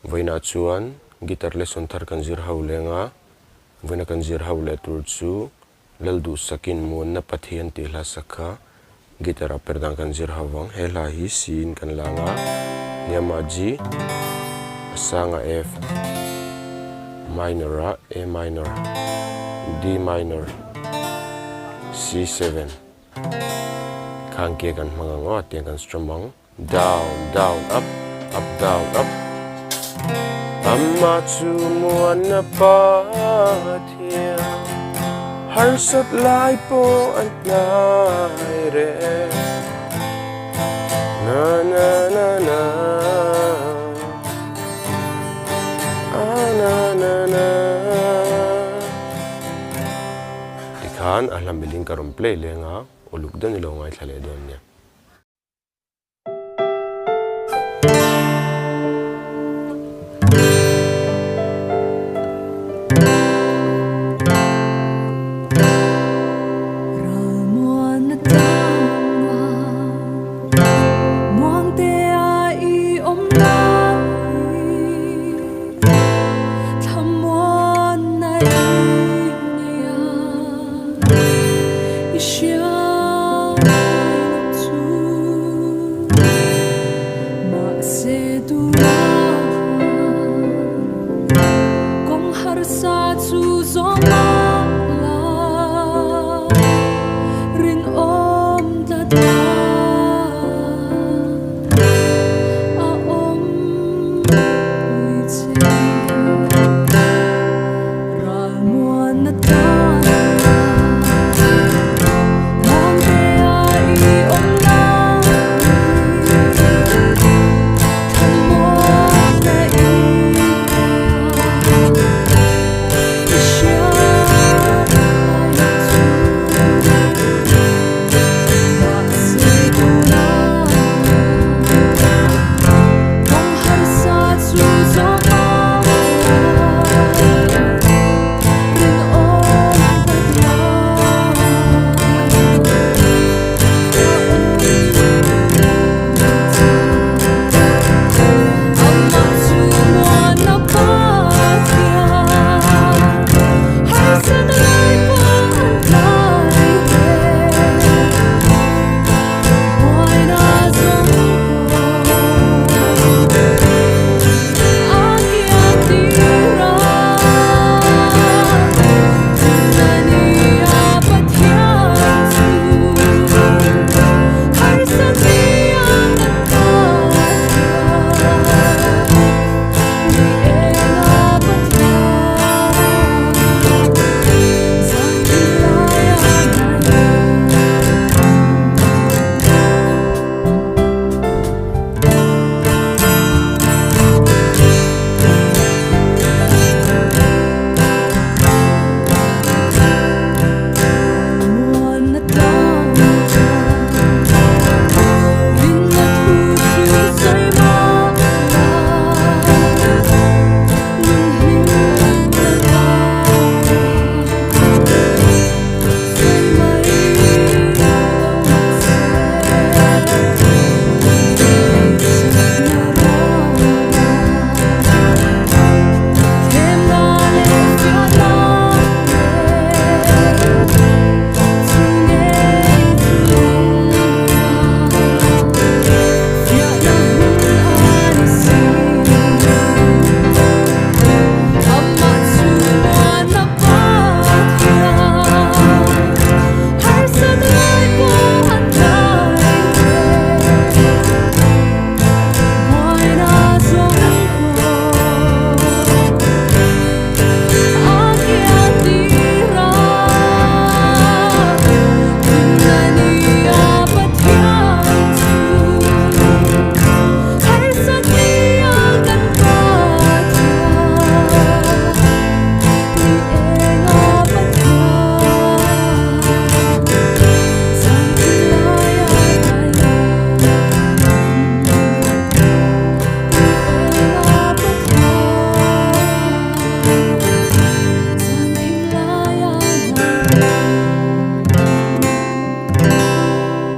Voina chuan guitar lesson thar kan zir ho lenga voina kan zir ho le tur chu lal Duhsakin Muanna Pathian ti hla sakha guitar Perhdan kan zir hawang he hla hi sin kan langa niama G asanga F minor A minor D minor C7 kangke kan mangango tiang kan strumang down down up up down up Amma chu Muanna Pathian har sat lai po an nai re na na na na na na na Ikhan ahlam biling karom play lenga uluk dan ilo ngai thale don nya